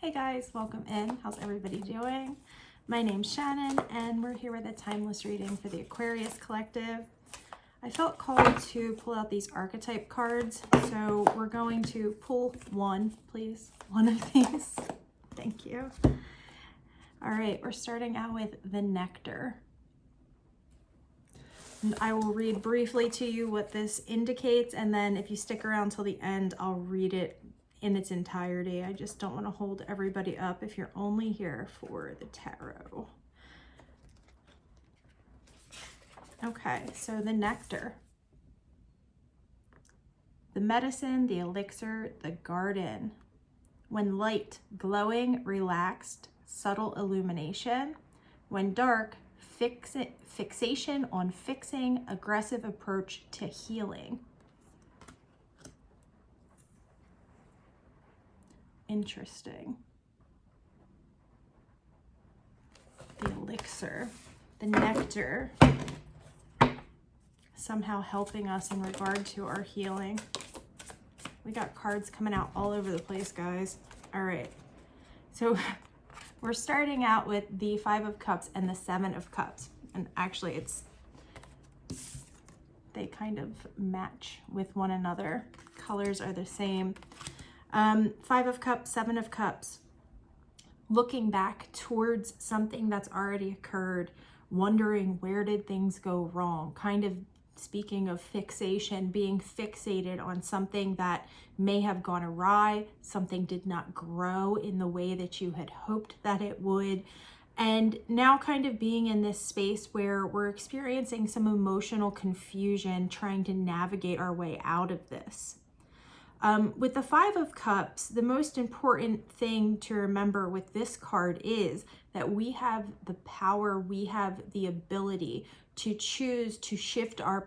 Hey guys, welcome in. How's everybody doing? My name's Shannon and we're here with a timeless reading for the Aquarius Collective. I felt called to pull out these archetype cards, so we're going to pull one, please. One of these. Thank you. All right, we're starting out with the Nectar. And I will read briefly to you what this indicates, and then if you stick around till the end, I'll read it in its entirety. I just don't want to hold everybody up if you're only here for the tarot. Okay, so the Nectar. The medicine, the elixir, the garden. When light, glowing, relaxed, subtle illumination. When dark, fixation on fixing, aggressive approach to healing. Interesting. The elixir, the nectar, somehow helping us in regard to our healing. We got cards coming out all over the place, guys. All right, so we're starting out with the Five of Cups and the Seven of Cups, and actually they kind of match with one another. Colors are the same. Five of Cups, Seven of Cups, looking back towards something that's already occurred, wondering where did things go wrong, kind of speaking of fixation, being fixated on something that may have gone awry, something did not grow in the way that you had hoped that it would, and now kind of being in this space where we're experiencing some emotional confusion, trying to navigate our way out of this. With the Five of Cups, the most important thing to remember with this card is that we have the power, we have the ability to choose to shift our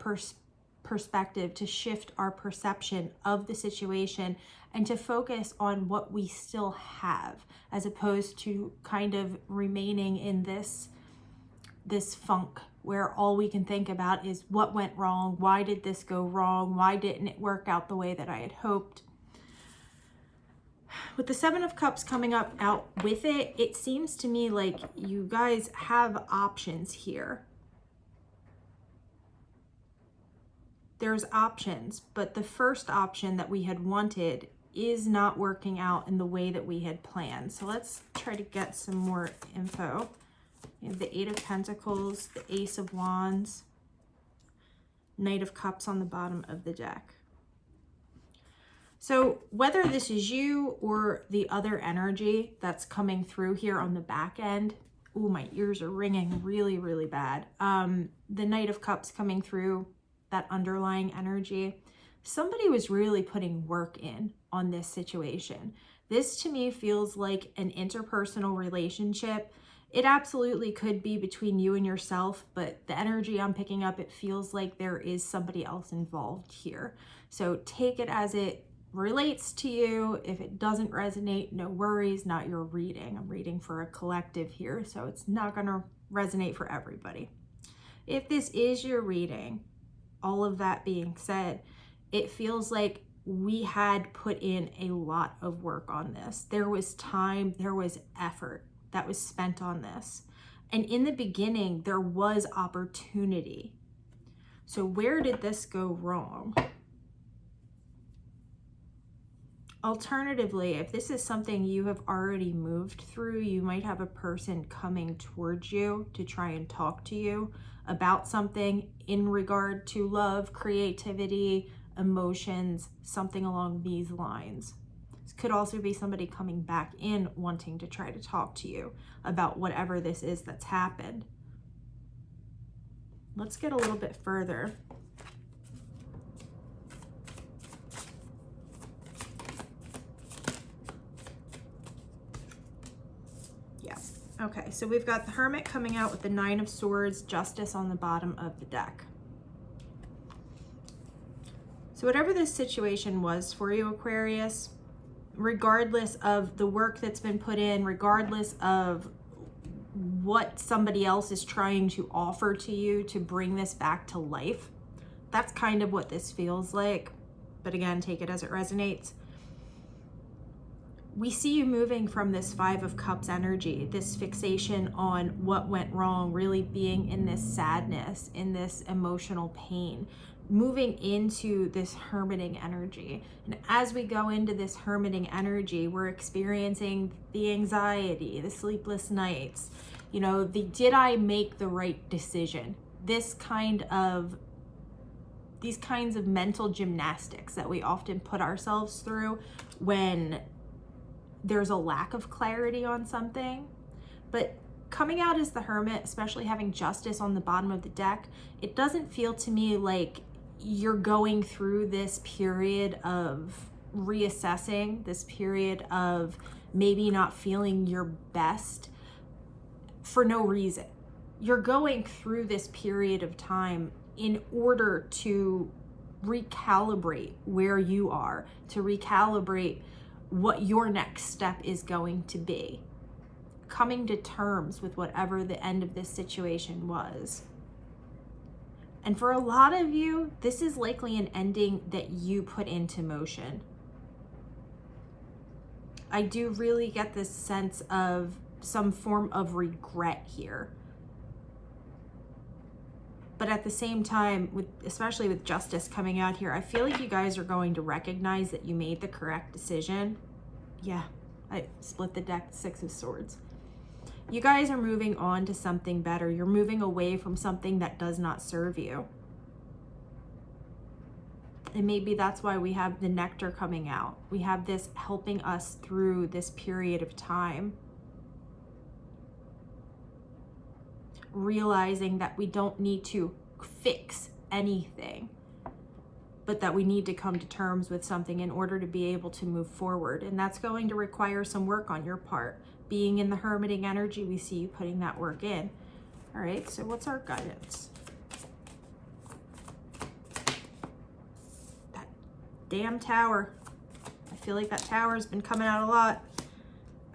perspective, to shift our perception of the situation, and to focus on what we still have, as opposed to kind of remaining in this funk where all we can think about is what went wrong, why did this go wrong, why didn't it work out the way that I had hoped. With the Seven of Cups coming up out with it, it seems to me like you guys have options here. There's options, but the first option that we had wanted is not working out in the way that we had planned. So let's try to get some more info. You have the Eight of Pentacles, the Ace of Wands, Knight of Cups on the bottom of the deck. So whether this is you or the other energy that's coming through here on the back end, ooh, my ears are ringing really, really bad. The Knight of Cups coming through, that underlying energy, somebody was really putting work in on this situation. This to me feels like an interpersonal relationship. It absolutely could be between you and yourself, but the energy I'm picking up, it feels like there is somebody else involved here. So take it as it relates to you. If it doesn't resonate, no worries, not your reading. I'm reading for a collective here, so it's not going to resonate for everybody. If this is your reading, all of that being said, it feels like we had put in a lot of work on this. There was time, there was effort that was spent on this. And in the beginning, there was opportunity. So where did this go wrong? Alternatively, if this is something you have already moved through, you might have a person coming towards you to try and talk to you about something in regard to love, creativity, emotions, something along these lines. This could also be somebody coming back in wanting to try to talk to you about whatever this is that's happened. Let's get a little bit further. Okay, so we've got the Hermit coming out with the Nine of Swords, Justice on the bottom of the deck. So whatever this situation was for you, Aquarius, regardless of the work that's been put in, regardless of what somebody else is trying to offer to you to bring this back to life, that's kind of what this feels like. But again, take it as it resonates. we see you moving from this Five of Cups energy, this fixation on what went wrong, really being in this sadness, in this emotional pain, moving into this hermiting energy. And as we go into this hermiting energy, we're experiencing the anxiety, the sleepless nights, you know, the did I make the right decision? These kinds of mental gymnastics that we often put ourselves through when there's a lack of clarity on something. But coming out as the Hermit, especially having Justice on the bottom of the deck, it doesn't feel to me like you're going through this period of reassessing, this period of maybe not feeling your best for no reason. You're going through this period of time in order to recalibrate where you are, to recalibrate what your next step is going to be, coming to terms with whatever the end of this situation was. And for a lot of you, this is likely an ending that you put into motion. I do really get this sense of some form of regret here. But at the same time, especially with Justice coming out here, I feel like you guys are going to recognize that you made the correct decision. Yeah, I split the deck, Six of Swords. You guys are moving on to something better. You're moving away from something that does not serve you. And maybe that's why we have the Nectar coming out. We have this helping us through this period of time. Realizing that we don't need to fix anything, but that we need to come to terms with something in order to be able to move forward. And that's going to require some work on your part. Being in the hermiting energy, we see you putting that work in. All right, so what's our guidance? That damn Tower. I feel like that Tower has been coming out a lot.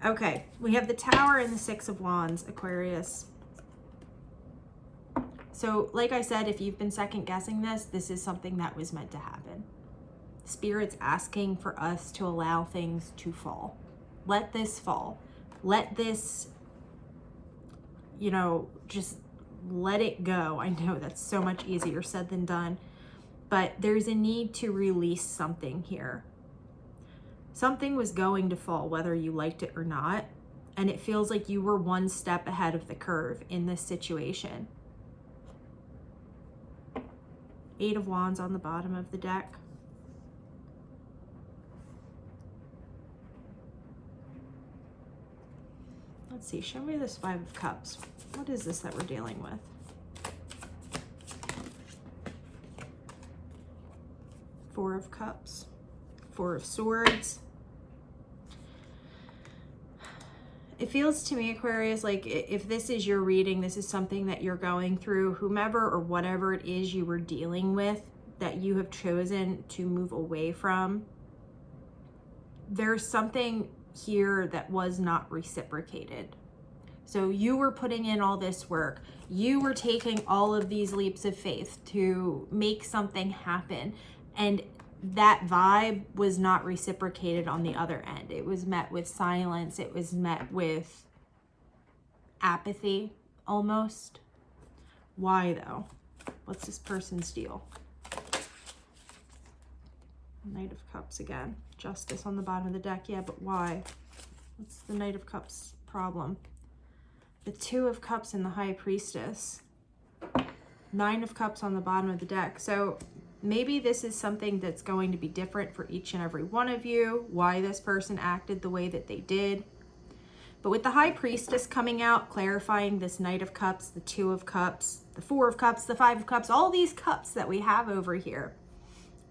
Okay, we have the Tower and the Six of Wands, Aquarius. So like I said, if you've been second guessing this is something that was meant to happen. Spirit's asking for us to allow things to fall. Let this fall. Let this, you know, just let it go. I know that's so much easier said than done, but there's a need to release something here. Something was going to fall, whether you liked it or not, and it feels like you were one step ahead of the curve in this situation. Eight of Wands on the bottom of the deck. Let's see, show me this Five of Cups. What is this that we're dealing with? Four of Cups, Four of Swords. It feels to me, Aquarius, like if this is your reading, this is something that you're going through, whomever or whatever it is you were dealing with that you have chosen to move away from, there's something here that was not reciprocated. So you were putting in all this work. You were taking all of these leaps of faith to make something happen. And that vibe was not reciprocated on the other end. It was met with silence. It was met with apathy, almost. Why, though? What's this person's deal? Knight of Cups again. Justice on the bottom of the deck. Yeah, but why? What's the Knight of Cups problem? The Two of Cups and the High Priestess. Nine of Cups on the bottom of the deck. So maybe this is something that's going to be different for each and every one of you, why this person acted the way that they did. But with the High Priestess coming out, clarifying this Knight of Cups, the Two of Cups, the Four of Cups, the Five of Cups, all these cups that we have over here.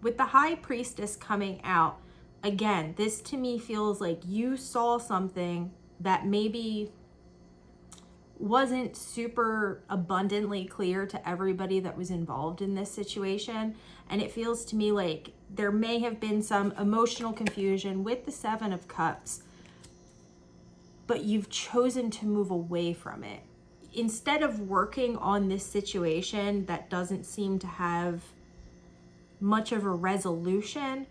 With the High Priestess coming out, again, this to me feels like you saw something that maybe wasn't super abundantly clear to everybody that was involved in this situation. And it feels to me like there may have been some emotional confusion with the Seven of Cups, but you've chosen to move away from it. Instead of working on this situation that doesn't seem to have much of a resolution,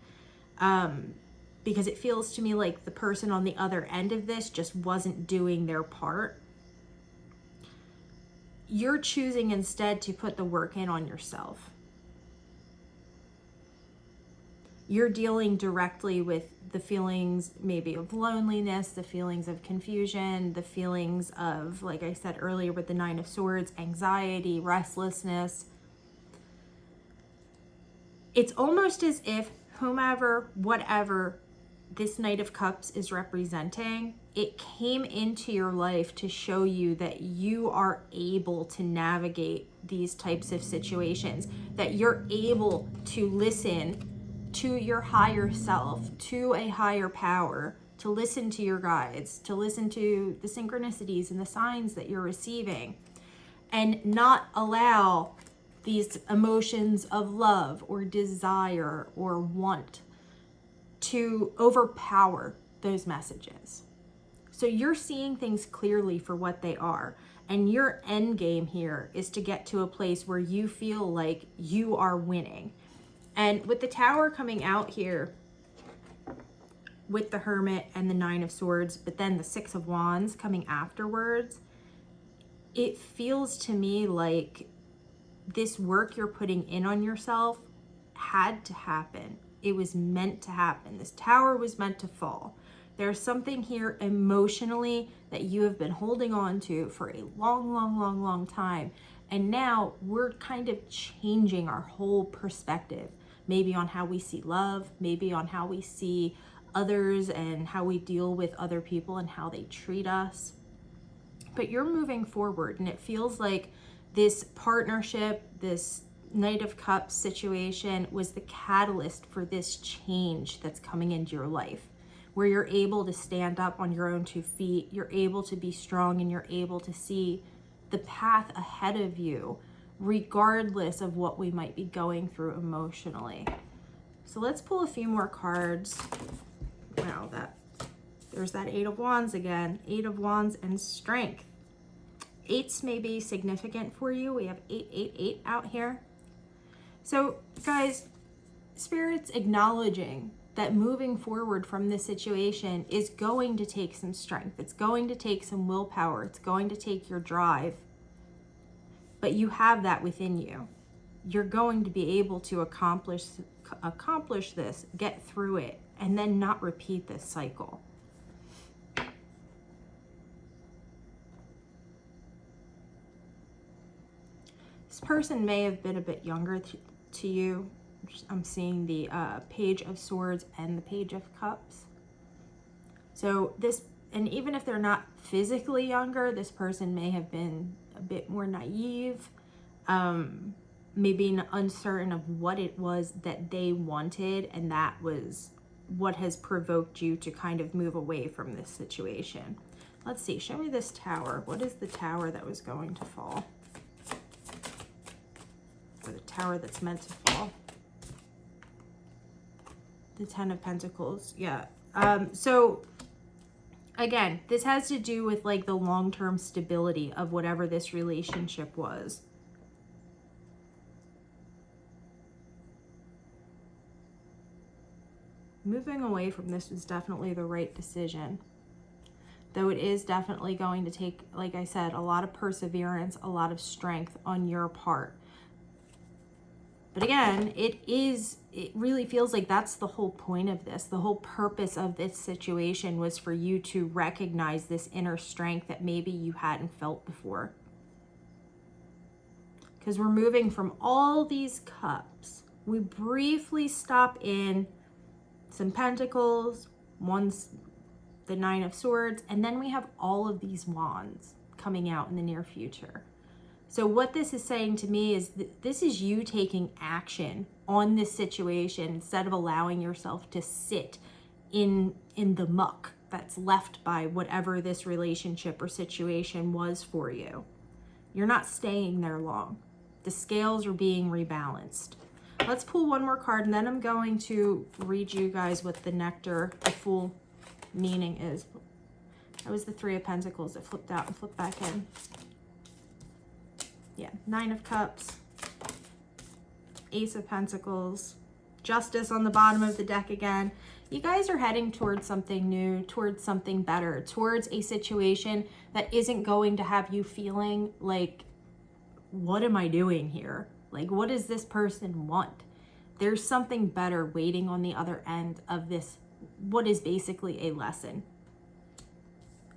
because it feels to me like the person on the other end of this just wasn't doing their part. You're choosing instead to put the work in on yourself. You're dealing directly with the feelings maybe of loneliness, the feelings of confusion, the feelings of, like I said earlier with the Nine of Swords, anxiety, restlessness. It's almost as if whomever, whatever this Knight of Cups is representing, it came into your life to show you that you are able to navigate these types of situations, that you're able to listen to your higher self, to a higher power, to listen to your guides, to listen to the synchronicities and the signs that you're receiving, and not allow these emotions of love or desire or want to overpower those messages. So you're seeing things clearly for what they are. And your end game here is to get to a place where you feel like you are winning. And with the Tower coming out here, with the Hermit and the Nine of Swords, but then the Six of Wands coming afterwards, it feels to me like this work you're putting in on yourself had to happen. It was meant to happen. This Tower was meant to fall. There's something here emotionally that you have been holding on to for a long time. And now we're kind of changing our whole perspective, maybe on how we see love, maybe on how we see others and how we deal with other people and how they treat us. But you're moving forward, and it feels like this partnership, this Knight of Cups situation was the catalyst for this change that's coming into your life, where you're able to stand up on your own 2 feet, you're able to be strong, and you're able to see the path ahead of you, regardless of what we might be going through emotionally. So let's pull a few more cards. Wow, there's that Eight of Wands again. 8 of Wands and Strength. 8s may be significant for you. We have 888 out here. So guys, Spirit's acknowledging that moving forward from this situation is going to take some strength. It's going to take some willpower. It's going to take your drive. But you have that within you. You're going to be able to accomplish this, get through it, and then not repeat this cycle. This person may have been a bit younger to you. I'm seeing the Page of Swords and the Page of Cups. So this, and even if they're not physically younger, this person may have been a bit more naive, maybe uncertain of what it was that they wanted, and that was what has provoked you to kind of move away from this situation. Let's see, show me this Tower. What is the Tower that was going to fall? Or the Tower that's meant to fall? The Ten of Pentacles, yeah. So again, this has to do with like the long-term stability of whatever this relationship was. Moving away from this was definitely the right decision. Though it is definitely going to take, like I said, a lot of perseverance, a lot of strength on your part. But again, it really feels like that's the whole point of this. The whole purpose of this situation was for you to recognize this inner strength that maybe you hadn't felt before. Because we're moving from all these cups. We briefly stop in some Pentacles, the Nine of Swords, and then we have all of these wands coming out in the near future. So what this is saying to me is that this is you taking action on this situation instead of allowing yourself to sit in the muck that's left by whatever this relationship or situation was for you. You're not staying there long. The scales are being rebalanced. Let's pull one more card, and then I'm going to read you guys what the Nectar, the full meaning is. That was the Three of Pentacles that flipped out and flipped back in. Yeah, Nine of Cups, Ace of Pentacles, Justice on the bottom of the deck again. You guys are heading towards something new, towards something better, towards a situation that isn't going to have you feeling like, what am I doing here? Like, what does this person want? There's something better waiting on the other end of this, what is basically a lesson.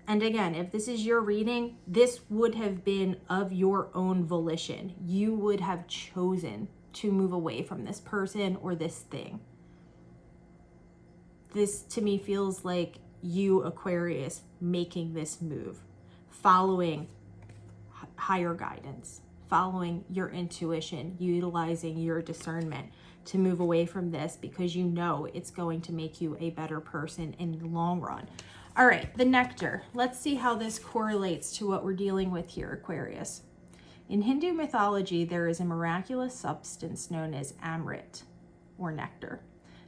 And again, if this is your reading, this would have been of your own volition. You would have chosen to move away from this person or this thing. This to me feels like you, Aquarius, making this move, following higher guidance, following your intuition, utilizing your discernment to move away from this because you know it's going to make you a better person in the long run. All right, the nectar. Let's see how this correlates to what we're dealing with here, Aquarius. In Hindu mythology, there is a miraculous substance known as amrit, or nectar,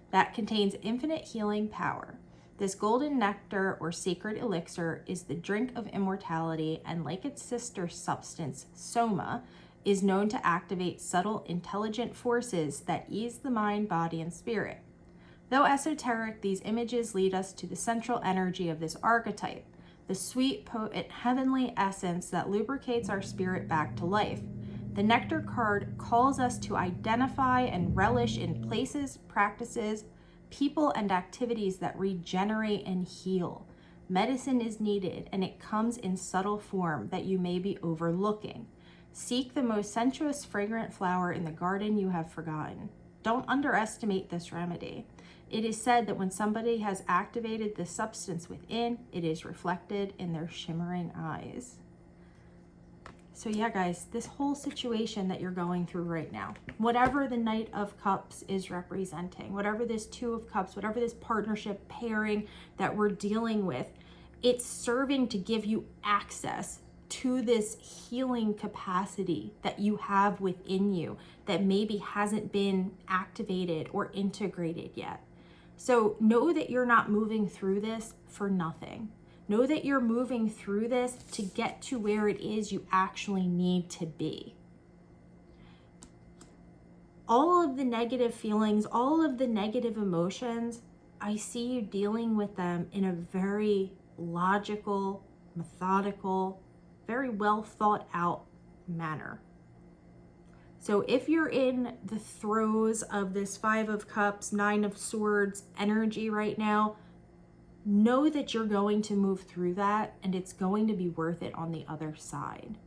that contains infinite healing power. This golden nectar or sacred elixir is the drink of immortality, and like its sister substance, soma, is known to activate subtle, intelligent forces that ease the mind, body, and spirit. Though esoteric, these images lead us to the central energy of this archetype, the sweet, potent, heavenly essence that lubricates our spirit back to life. The Nectar card calls us to identify and relish in places, practices, people, and activities that regenerate and heal. Medicine is needed, and it comes in subtle form that you may be overlooking. Seek the most sensuous, fragrant flower in the garden you have forgotten. Don't underestimate this remedy. It is said that when somebody has activated the substance within, it is reflected in their shimmering eyes. So yeah, guys, this whole situation that you're going through right now, whatever the Knight of Cups is representing, whatever this Two of Cups, whatever this partnership pairing that we're dealing with, it's serving to give you access to this healing capacity that you have within you that maybe hasn't been activated or integrated yet. So know that you're not moving through this for nothing. Know that you're moving through this to get to where it is you actually need to be. All of the negative feelings, all of the negative emotions, I see you dealing with them in a very logical, methodical, very well thought out manner. So if you're in the throes of this Five of Cups, Nine of Swords energy right now, know that you're going to move through that and it's going to be worth it on the other side.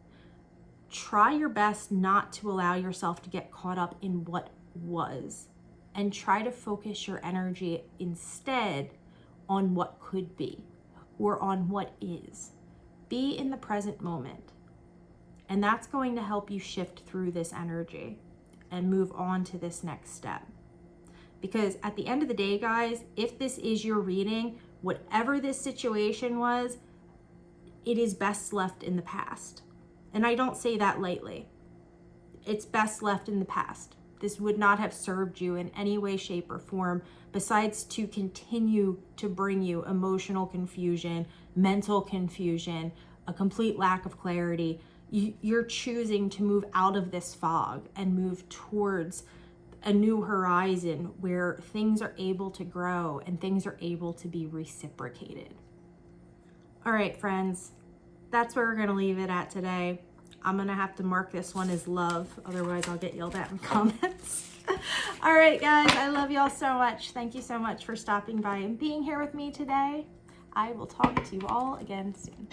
Try your best not to allow yourself to get caught up in what was, and try to focus your energy instead on what could be or on what is. Be in the present moment. And that's going to help you shift through this energy and move on to this next step. Because at the end of the day, guys, if this is your reading, whatever this situation was, it is best left in the past. And I don't say that lightly. It's best left in the past. This would not have served you in any way, shape, or form besides to continue to bring you emotional confusion, mental confusion, a complete lack of clarity. You're choosing to move out of this fog and move towards a new horizon where things are able to grow and things are able to be reciprocated. All right, friends, that's where we're going to leave it at today. I'm going to have to mark this one as love, otherwise I'll get yelled at in comments. All right, guys, I love y'all so much. Thank you so much for stopping by and being here with me today. I will talk to you all again soon.